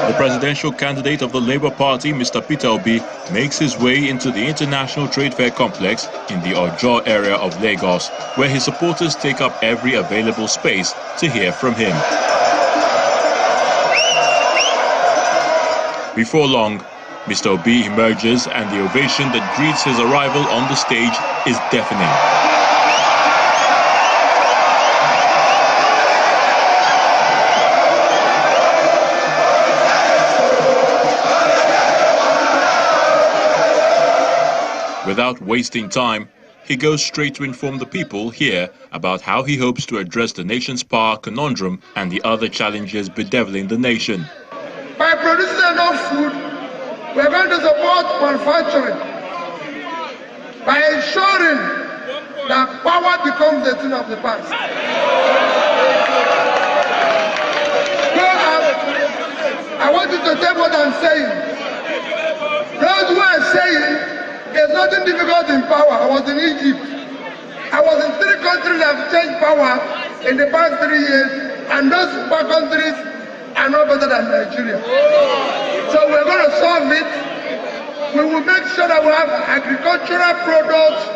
The presidential candidate of the Labour Party, Mr. Peter Obi, makes his way into the International Trade Fair complex in the Ojo area of Lagos, where his supporters take up every available space to hear from him. Before long, Mr. Obi emerges and the ovation that greets his arrival on the stage is deafening. Without wasting time, he goes straight to inform the people here about how he hopes to address the nation's power conundrum and the other challenges bedeviling the nation. By producing enough food, we are going to support manufacturing. By ensuring that power becomes a thing of the past. I want you to take what I'm saying. Those who are saying there's nothing difficult in power. I was in Egypt. I was in 3 countries that have changed power in the past 3 years, and those 4 countries are not better than Nigeria. So we're going to solve it. We will make sure that we have agricultural products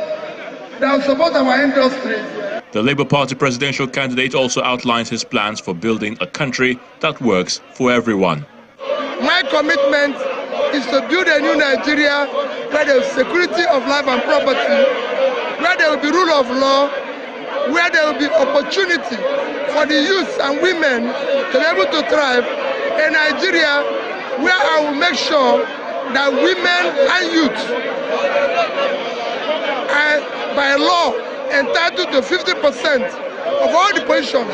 that will support our industry. The Labour Party presidential candidate also outlines his plans for building a country that works for everyone. My commitment is to build a new Nigeria where there is security of life and property, where there will be rule of law, where there will be opportunity for the youth and women to be able to thrive. A Nigeria where I will make sure that women and youth are by law entitled to 50% of all the positions,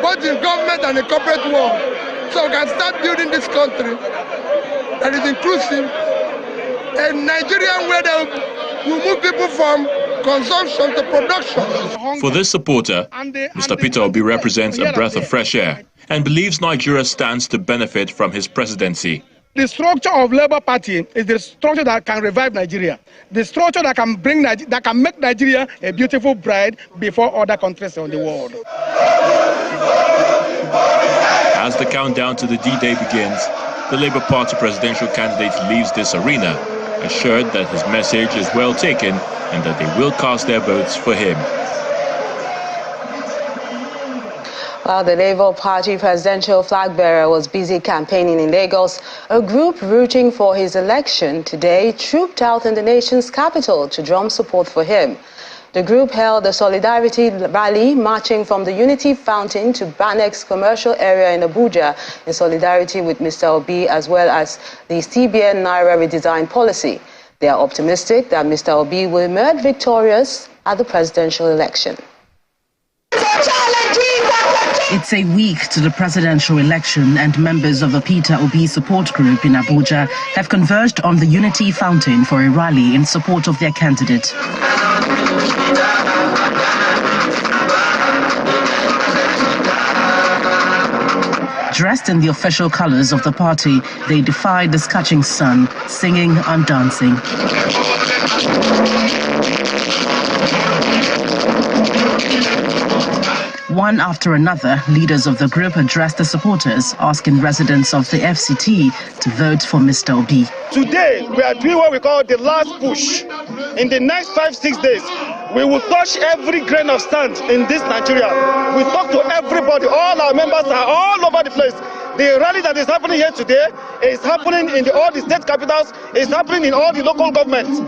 both in government and in corporate world. So we can start building this country that is inclusive, a Nigerian where they will move people from consumption to production. For this supporter, Mr. Peter Obi represents a breath of fresh air and believes Nigeria stands to benefit from his presidency. The structure of Labour Party is the structure that can revive Nigeria, the structure that can make Nigeria a beautiful bride before other countries in the world. As the countdown to the D-Day begins, the Labour Party presidential candidate leaves this arena, assured that his message is well taken and that they will cast their votes for him. While the Labour Party presidential flag bearer was busy campaigning in Lagos, a group rooting for his election today trooped out in the nation's capital to drum support for him. The group held a solidarity rally marching from the Unity Fountain to Banex commercial area in Abuja in solidarity with Mr. Obi as well as the CBN Naira redesign policy. They are optimistic that Mr. Obi will emerge victorious at the presidential election. It's a week to the presidential election and members of the Peter Obi support group in Abuja have converged on the Unity Fountain for a rally in support of their candidate. Dressed in the official colors of the party, they defied the scorching sun, singing and dancing. One after another, leaders of the group addressed the supporters, asking residents of the FCT to vote for Mr. Obi. Today, we are doing what we call the last push. In the next 5-6 days, we will touch every grain of sand in this Nigeria. We talk to everybody. All our members are all over the place. The rally that is happening here today is happening in all the state capitals, is happening in all the local governments.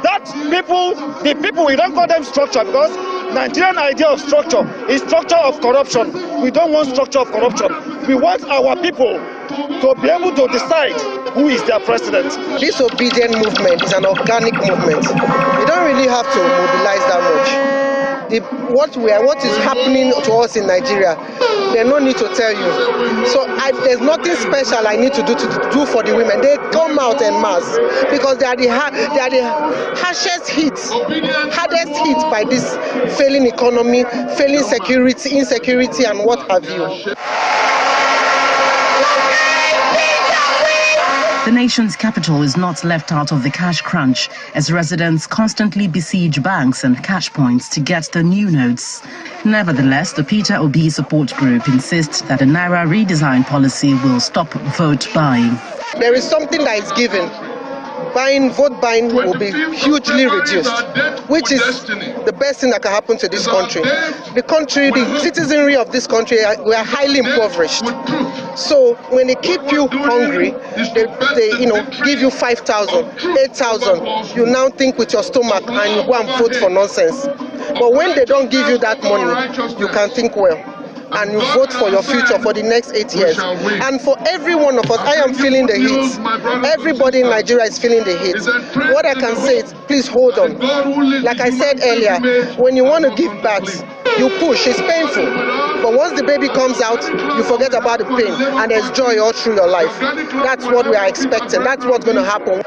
That the people, we don't call them structure because Nigerian idea of structure is structure of corruption. We don't want structure of corruption. We want our people to be able to decide who is their president. This obedient movement is an organic movement. You don't really have to mobilize that much. What is happening to us in Nigeria, there's no need to tell you. So there's nothing special I need to do for the women. They come out en masse because they are the hardest hit by this failing economy, failing security, insecurity, and what have you. The nation's capital is not left out of the cash crunch as residents constantly besiege banks and cash points to get the new notes. Nevertheless, the Peter Obi support group insists that a Naira redesign policy will stop vote buying. There is something that is given. Vote buying will be hugely reduced, which is the best thing that can happen to this country. The citizenry of this country, we are highly impoverished. So when they keep you hungry, they give you 5,000, 8,000, you now think with your stomach and you go and vote for nonsense. But when they don't give you that money, you can think well. And you vote for your future for the next 8 years. And for every one of us, I am feeling the heat. Everybody in Nigeria is feeling the heat. What I can say is, please hold on. Like I said earlier, when you want to give birth, you push, it's painful. But once the baby comes out, you forget about the pain and there's joy all through your life. That's what we are expecting. That's what's going to happen.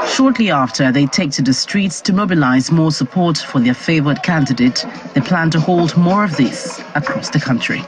Shortly after, they take to the streets to mobilize more support for their favored candidate. They plan to hold more of this across the country.